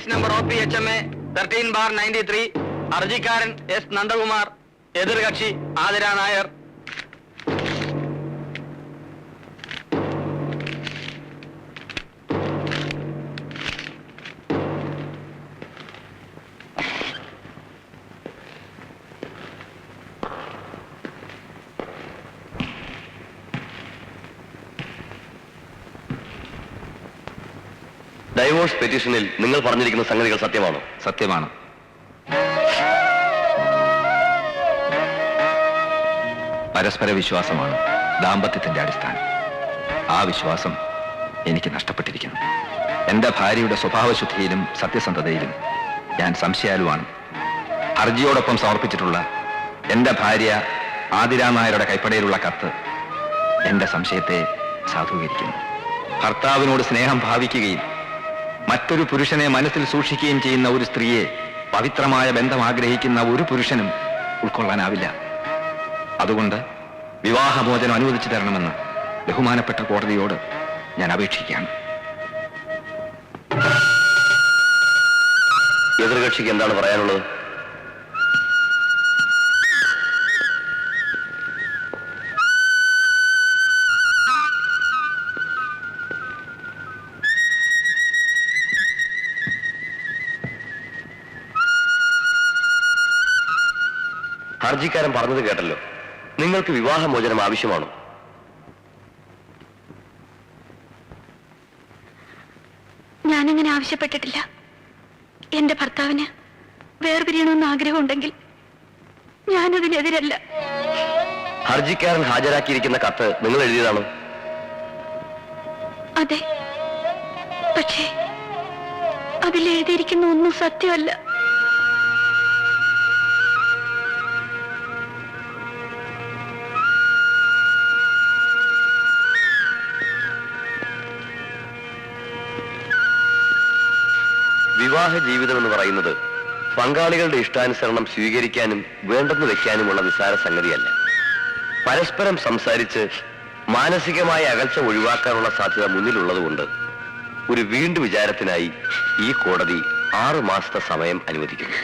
Case number OPHMA 13/93. ഹർജിക്കാരൻ S. Nandakumar, എതിർകക്ഷി Athira Nair. Divorce പെറ്റീഷനിൽ നിങ്ങൾ പറഞ്ഞിരിക്കുന്ന സംഗതികൾ സത്യമാണോ? സത്യമാണ്. പരസ്പര വിശ്വാസമാണ് ദാമ്പത്യത്തിന്റെ അടിസ്ഥാനം. ആ വിശ്വാസം എനിക്ക് നഷ്ടപ്പെട്ടിരിക്കുന്നു. എന്റെ ഭാര്യയുടെ സ്വഭാവശുദ്ധിയിലും സത്യസന്ധതയിലും ഞാൻ സംശയാലുവാണ്. ഹർജിയോടൊപ്പം സമർപ്പിച്ചിട്ടുള്ള എന്റെ ഭാര്യ ആതിര നായരുടെ കൈപ്പടയിലുള്ള കത്ത് എന്റെ സംശയത്തെ സാധൂകരിക്കുന്നു. ഭർത്താവിനോട് സ്നേഹം ഭാവിക്കുകയും മറ്റൊരു പുരുഷനെ മനസ്സിൽ സൂക്ഷിക്കുകയും ചെയ്യുന്ന ഒരു സ്ത്രീയെ പവിത്രമായ ബന്ധം ആഗ്രഹിക്കുന്ന ഒരു പുരുഷനും ഉൾക്കൊള്ളാനാവില്ല. അതുകൊണ്ട് വിവാഹമോചനം അനുവദിച്ചു തരണമെന്ന് ബഹുമാനപ്പെട്ട കോടതിയോട് ഞാൻ അപേക്ഷിക്കുകയാണ്. എതിർകക്ഷിക്ക് എന്താണ് പറയാനുള്ളത്? ഹർജിക്കാരൻ പറഞ്ഞത് കേട്ടല്ലോ. നിങ്ങൾക്ക് വിവാഹമോചനം ആവശ്യമാണോ? ഞാനങ്ങനെ ആവശ്യപ്പെട്ടിട്ടില്ല. എന്റെ ഭർത്താവിന് വേർപിരിയണമെന്ന് ആഗ്രഹമുണ്ടെങ്കിൽ ഞാനതിനെതിരല്ല. ഹർജിക്കാരൻ ഹാജരാക്കിയിരിക്കുന്ന കത്ത് നിങ്ങൾ എഴുതിയതാണോ? അതെ, പക്ഷേ അതിലെഴുതിയിരിക്കുന്ന ഒന്നും സത്യമല്ല. വിവാഹ ജീവിതം എന്ന് പറയുന്നത് പങ്കാളികളുടെ ഇഷ്ടാനുസരണം സ്വീകരിക്കാനും വേണ്ടെന്ന് വെക്കാനുമുള്ള നിസ്സാര സംഗതിയല്ല. പരസ്പരം സംസാരിച്ച് മാനസികമായ അകൽച്ച ഒഴിവാക്കാനുള്ള സാധ്യത മുന്നിലുള്ളതുകൊണ്ട് ഒരു വീണ്ടും വിചാരത്തിനായി ഈ കോടതി 6 മാസത്തെ സമയം അനുവദിക്കുന്നു.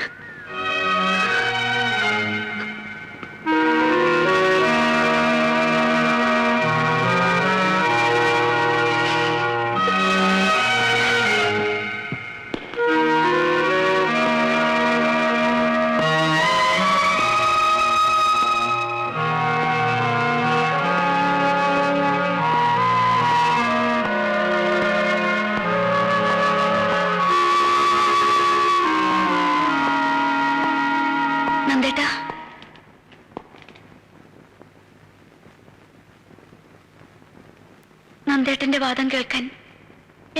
നന്ദേട്ടന്റെ വാദം കേൾക്കാൻ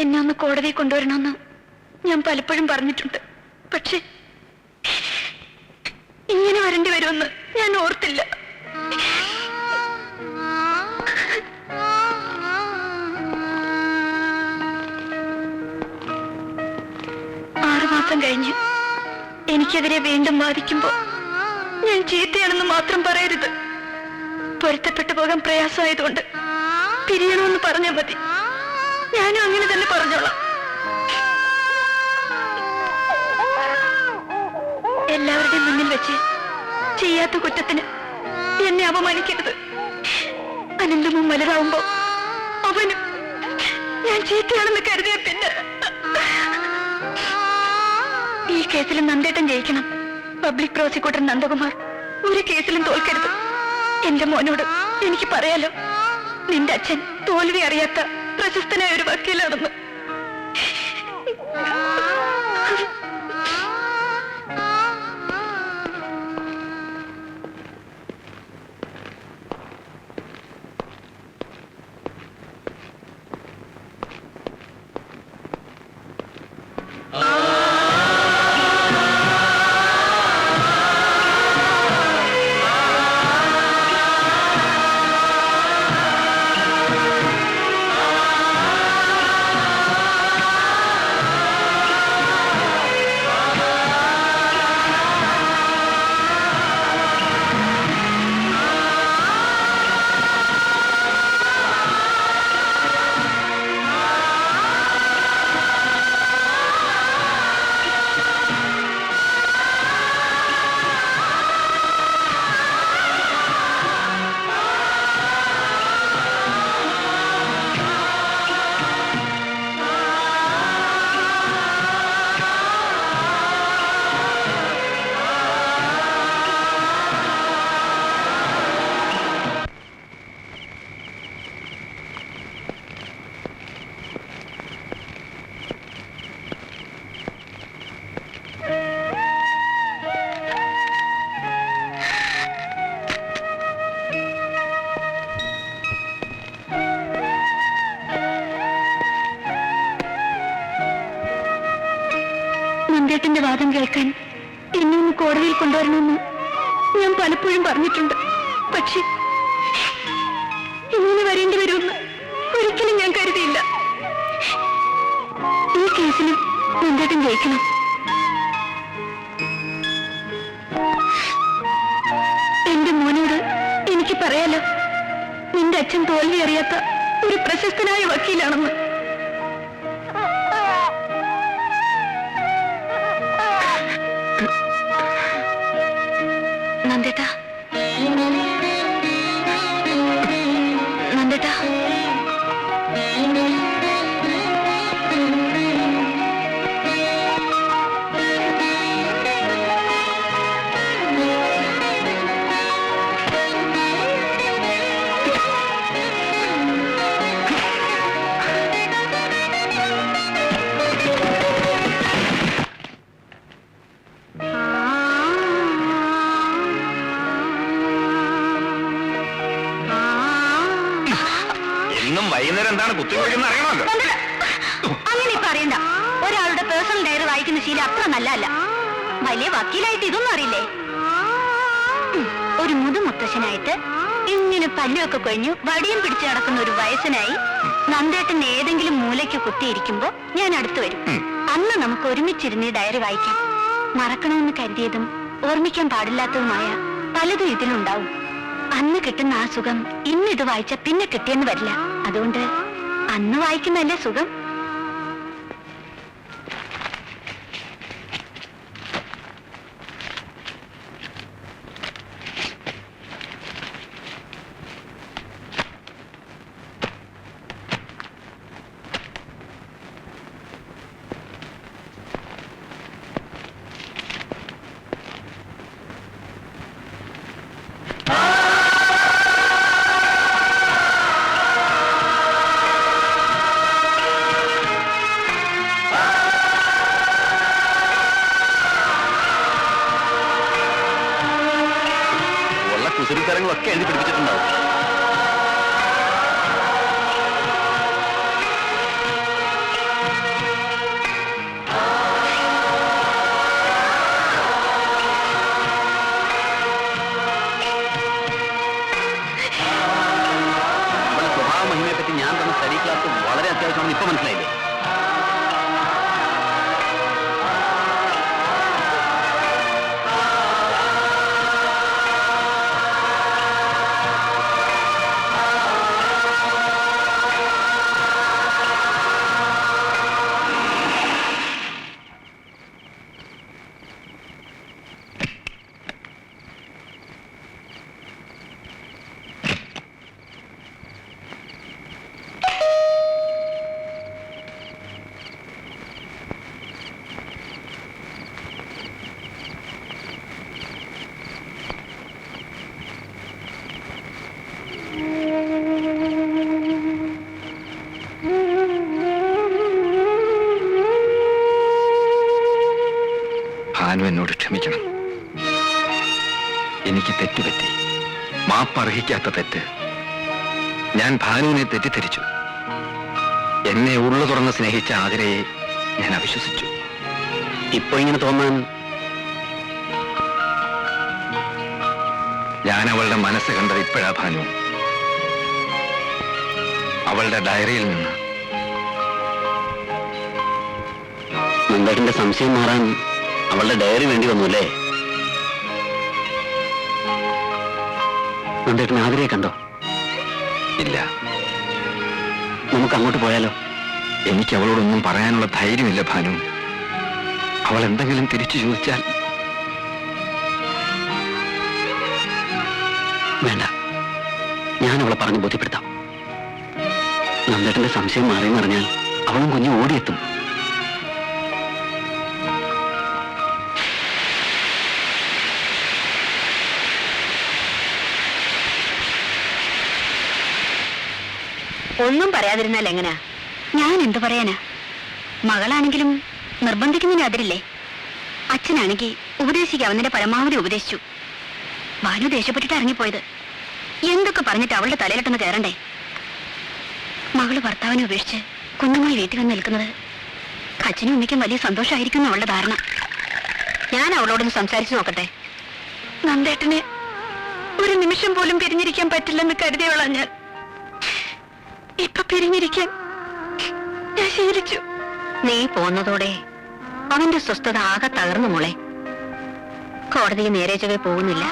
എന്നെ ഒന്ന് കോടതി കൊണ്ടുവരണമെന്ന് ഞാൻ പലപ്പോഴും പറഞ്ഞിട്ടുണ്ട്. പക്ഷെ ഇങ്ങനെ വരേണ്ടി വരുമെന്ന് ഞാൻ ഓർത്തില്ല. കഴിഞ്ഞ് എനിക്കെതിരെ വീണ്ടും വാദിക്കുമ്പോ ഞാൻ ചീത്തയാണെന്ന് മാത്രം പറയരുത്. പൊരുത്തപ്പെട്ടു പോകാൻ പ്രയാസമായതുകൊണ്ട് പിരിയണമെന്ന് പറഞ്ഞാൽ മതി. ഞാനും അങ്ങനെ തന്നെ പറഞ്ഞോളാം. എല്ലാവരുടെയും മുന്നിൽ വെച്ച് ചെയ്യാത്ത കുറ്റത്തിന് എന്നെ അപമാനിക്കരുത്. അനന്തമും വലുതാവുമ്പോ അവനും ഞാൻ ചീത്തയാണെന്ന് കരുതിയ പിന്നെ ഈ കേസിലും നന്ദേട്ടൻ ജയിക്കണം. പബ്ലിക് പ്രോസിക്യൂട്ടർ നന്ദകുമാർ ഒരു കേസിലും തോൽക്കരുത്. എന്റെ മോനോട് എനിക്ക് പറയാലോ, നിന്റെ അച്ഛൻ തോൽവി അറിയാത്ത പ്രശസ്തനായ ഒരു വക്കീലാണെന്ന്. നന്ദേട്ടന്റെ വാദം കേൾക്കാൻ എന്നെ ഒന്ന് കോടതിയിൽ കൊണ്ടുവരണമെന്ന് ഞാൻ പലപ്പോഴും പറഞ്ഞിട്ടുണ്ട്. പക്ഷെ ഇങ്ങനെ വരേണ്ടി വരുമെന്ന് ഒരിക്കലും ഞാൻ കരുതിയില്ല. ഈ കേസിലും നന്ദേട്ടൻ ജയിക്കണം. എന്റെ മോനോട് എനിക്ക് പറയാലോ, നിന്റെ അച്ഛൻ തോൽവി അറിയാത്ത ഒരു പ്രശസ്തനായ വക്കീലാണെന്ന്. നന്ദേട്ടാ, നന്ദേട്ടാ, ഇന്നും വൈകുന്നേരം എന്താണ് കുത്തിവെക്കുന്ന അറിയണമല്ലോ. അങ്ങനെ ഇപ്പൊ അറിയണ്ട. ഒരാളുടെ പേഴ്സണൽ ഡയറി വായിക്കുന്ന ശീലം അത്ര നല്ലതല്ല. വലിയ വക്കീലായിട്ട് ഇതൊന്നും അറിയില്ലേ? ഒരു മുതുമുത്തശ്ശനായിട്ട് ഇങ്ങനെ പല്ലുമൊക്കെ കൊഴിഞ്ഞു വടിയും പിടിച്ചു നടക്കുന്ന ഒരു വയസ്സനായി നന്ദേട്ടൻ ഏതെങ്കിലും മൂലയ്ക്ക് കുത്തിയിരിക്കുമ്പോ ഞാൻ അടുത്തു വരും. അന്ന് നമുക്ക് ഒരുമിച്ചിരുന്ന് ഈ ഡയറി വായിക്കാം. മറക്കണമെന്ന് കരുതിയതും ഓർമ്മിക്കാൻ പാടില്ലാത്തതുമായ പലതും ഇതിലുണ്ടാവും. അന്ന് കിട്ടുന്ന ആ സുഖം ഇന്ന് ഇത് വായിച്ച പിന്നെ കിട്ടിയെന്ന് വരില്ല. അതുകൊണ്ട് അന്ന് വായിക്കുന്നതല്ലേ സുഖം. കുസൃതിത്തരങ്ങളൊക്കെ എഴുതി പിടിപ്പിച്ചിട്ടുണ്ടാവും. സ്വഭാവ മഹിമയെ പറ്റി ഞാൻ തന്ന സ്റ്റഡി ക്ലാസ് വളരെ അത്യാവശ്യമാണെന്ന് ഇപ്പൊ മനസ്സിലായില്ലേ? ഭാനു എന്നോട് ക്ഷമിക്കണം. എനിക്ക് തെറ്റുപറ്റി. മാപ്പർഹിക്കാത്ത തെറ്റ്. ഞാൻ ഭാനുവിനെ തെറ്റിദ്ധരിച്ചു. എന്നെ ഉള്ളു തുറന്ന് സ്നേഹിച്ച ആതിരയെ ഞാൻ അവിശ്വസിച്ചു. ഇപ്പൊ ഇങ്ങനെ തോന്നാൻ ഞാൻ അവളുടെ മനസ്സ് കണ്ടത് ഇപ്പോഴാ ഭാനു. അവളുടെ ഡയറിയിൽ നിന്ന്. നന്ദേട്ടന്റെ സംശയം മാറാൻ അവളുടെ ഡയറി വേണ്ടി വന്നുല്ലേ? നന്ദേട്ടൻ ആതിരയെ കണ്ടോ? ഇല്ല. നമുക്ക് അങ്ങോട്ട് പോയാലോ? എനിക്ക് അവളോടൊന്നും പറയാനുള്ള ധൈര്യമില്ല ഭാനു. അവൾ എന്തെങ്കിലും തിരിച്ചു ചോദിച്ചാൽ. വേണ്ട, ഞാൻ അവളെ പറഞ്ഞ് ബോധ്യപ്പെടുത്താം. നന്ദേട്ടന്റെ സംശയം മാറിയെന്ന് പറഞ്ഞാൽ അവളും കുഞ്ഞും ഓടിയെത്തും. ഒന്നും പറയാതിരുന്നാൽ എങ്ങനാ? ഞാൻ എന്തു പറയാനാ? മകളാണെങ്കിലും നിർബന്ധിക്കുന്നതിന് അതിരില്ലേ? അച്ഛനാണെങ്കിൽ ഉപദേശിക്കാവുന്നതിന്റെ പരമാവധി ഉപദേശിച്ചു. ഭാനു ദേഷ്യപ്പെട്ടിട്ട് ഇറങ്ങിപ്പോയത്. എന്തൊക്കെ പറഞ്ഞിട്ട് അവളുടെ തലയിലിട്ടൊന്ന് കയറണ്ടേ? മകള് ഭർത്താവിനെ ഉപേക്ഷിച്ച് കുഞ്ഞുമായി വീട്ടിൽ വന്ന് നിൽക്കുന്നത് അച്ഛനും അമ്മയ്ക്കും വലിയ സന്തോഷമായിരിക്കും അവളുടെ ധാരണ. ഞാൻ അവളോടൊന്ന് സംസാരിച്ചു നോക്കട്ടെ. നന്ദേട്ടനെ ഒരു നിമിഷം പോലും പിരിഞ്ഞിരിക്കാൻ പറ്റില്ലെന്ന് കരുതിയോളാം ഞാൻ. ഇപ്പൊ പിരിഞ്ഞിരിക്കാൻ ഞാൻ ശീലിച്ചു. നീ പോന്നതോടെ അവന്റെ സ്വസ്ഥത ആകെ തകർന്നു മോളെ. കോടതി നേരെ ചൊവ്വേ പോകുന്നില്ല.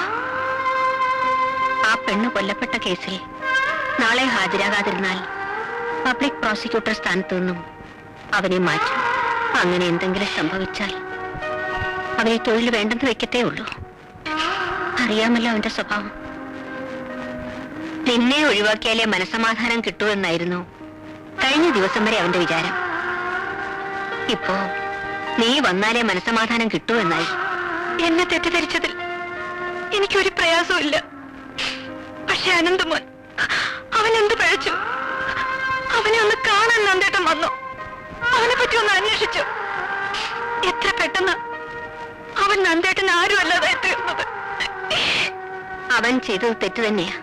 ആ പെണ്ണ് കൊല്ലപ്പെട്ട കേസിൽ നാളെ ഹാജരാകാതിരുന്നാൽ പബ്ലിക് പ്രോസിക്യൂട്ടർ സ്ഥാനത്തു നിന്നും അവനെ മാറ്റും. അങ്ങനെ എന്തെങ്കിലും സംഭവിച്ചാൽ അവനെ തൊഴിൽ വേണ്ടെന്ന് വെക്കത്തേ ഉള്ളൂ. അറിയാമല്ലോ അവന്റെ സ്വഭാവം. നിന്നെ ഒഴിവാക്കിയാലേ മനസമാധാനം കിട്ടൂ എന്നായിരുന്നു കഴിഞ്ഞ ദിവസം വരെ അവന്റെ വിചാരം. ഇപ്പോ നീ വന്നാലേ മനസമാധാനം കിട്ടൂ എന്നായി. എന്നെ തെറ്റിദ്ധരിച്ചതിൽ എനിക്കൊരു പ്രയാസവും ഇല്ല. പക്ഷെ അനന്തമോൻ അവൻ എന്ത് പഴച്ചു? അവനെ ഒന്ന് കാണാൻ നന്ദേട്ടൻ വന്നു. അവനെ പറ്റി ഒന്ന് അന്വേഷിച്ചു. എത്ര പെട്ടെന്ന് അവൻ നന്ദേട്ടൻ ആരും അല്ലാതായി തീർന്നത്. അവൻ ചെയ്തത് തെറ്റ് തന്നെയാ.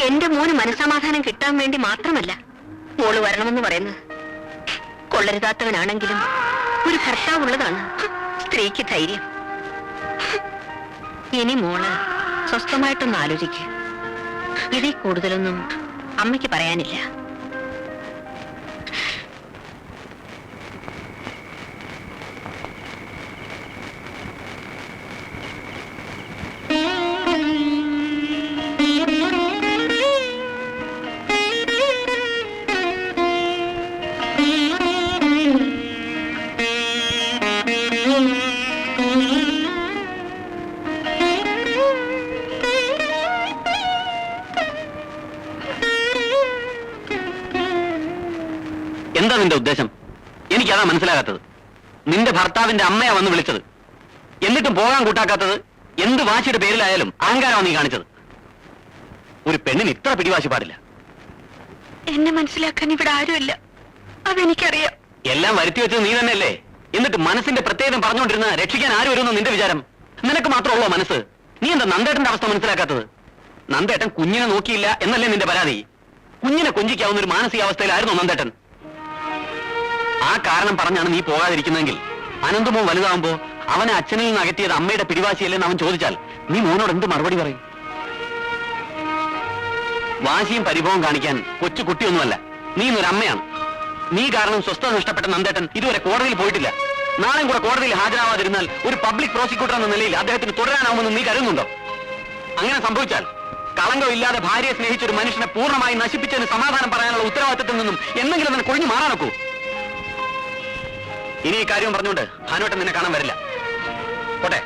എന്റെ മോന് മനസമാധാനം കിട്ടാൻ വേണ്ടി മാത്രമല്ല മോള് വരണമെന്ന് പറയുന്നത്. കൊള്ളരുതാത്തവനാണെങ്കിലും ഒരു ഭർത്താവുള്ളതാണ് സ്ത്രീക്ക് ധൈര്യം. ഇനി മോള് സ്വസ്ഥമായിട്ടൊന്ന് ആലോചിക്കുക. ഇതിൽ കൂടുതലൊന്നും അമ്മയ്ക്ക് പറയാനില്ല. എന്താ നിന്റെ ഉദ്ദേശം? എനിക്കതാ മനസ്സിലാകാത്തത്. നിന്റെ ഭർത്താവിന്റെ അമ്മയാ വന്ന് വിളിച്ചത്. എന്നിട്ടും പോകാൻ കൂട്ടാക്കാത്തത് എന്ത് വാശിയുടെ പേരിലായാലും അഹങ്കാരമാണ് നീ കാണിച്ചത്. ഒരു പെണ്ണിന് ഇത്ര പിടിവാശി പാടില്ല. എന്നെ മനസ്സിലാക്കാൻ ഇവിടെ ആരുമില്ല, അതെനിക്കറിയാം. എല്ലാം വരുത്തി വെച്ചത് നീ തന്നെയല്ലേ? എന്നിട്ട് മനസ്സിന്റെ പ്രത്യേകം പറഞ്ഞുകൊണ്ടിരുന്ന രക്ഷിക്കാൻ ആര് വരുമെന്ന് നിന്റെ വിചാരം? നിനക്ക് മാത്രമുള്ളോ മനസ്സ്? നീ എന്താ നന്ദേട്ടന്റെ അവസ്ഥ മനസ്സിലാക്കാത്തത്? നന്ദേട്ടൻ കുഞ്ഞിനെ നോക്കിയില്ല എന്നല്ലേ നിന്റെ പരാതി? കുഞ്ഞിനെ കൊഞ്ചിക്കാവുന്ന ഒരു മാനസികാവസ്ഥയിലായിരുന്നു നന്ദേട്ടൻ. ആ കാരണം പറഞ്ഞാണ് നീ പോകാതിരിക്കുന്നതെങ്കിൽ അനന്തമോ വലുതാവുമ്പോ അവനെ അച്ഛനിൽ നിന്ന് അകറ്റിയത് അമ്മയുടെ പിടിവാശിയല്ലെന്ന് അവൻ ചോദിച്ചാൽ നീ മോനോട് എന്ത് മറുപടി പറയും? വാശിയും പരിഭവം കാണിക്കാൻ കൊച്ചു കുട്ടിയൊന്നുമല്ല, നീ ഇന്നൊരു അമ്മയാണ്. നീ കാരണം സ്വസ്ഥത നഷ്ടപ്പെട്ട നന്ദേട്ടൻ ഇതുവരെ കോടതിയിൽ പോയിട്ടില്ല. നാളെയും കൂടെ കോടതിയിൽ ഹാജരാവാതിരുന്നാൽ ഒരു പബ്ലിക് പ്രോസിക്യൂട്ടർ എന്ന നിലയിൽ അദ്ദേഹത്തിന് തുടരാനാവുമെന്ന് നീ കരുതുന്നുണ്ടോ? അങ്ങനെ സംഭവിച്ചാൽ കളങ്കമില്ലാതെ ഭാര്യയെ സ്നേഹിച്ച ഒരു മനുഷ്യനെ പൂർണ്ണമായി നശിപ്പിച്ചതിന് സമാധാനം പറയാനുള്ള ഉത്തരവാദിത്തത്തിൽ നിന്നും എന്തെങ്കിലും നിനക്ക് ഒഴിഞ്ഞു മാറാനൊക്കൂ? ഇനി ഈ കാര്യം പറഞ്ഞുകൊണ്ട് ഭാനുവേട്ടൻ നിന്നെ കാണാൻ വരില്ല. പോട്ടെ.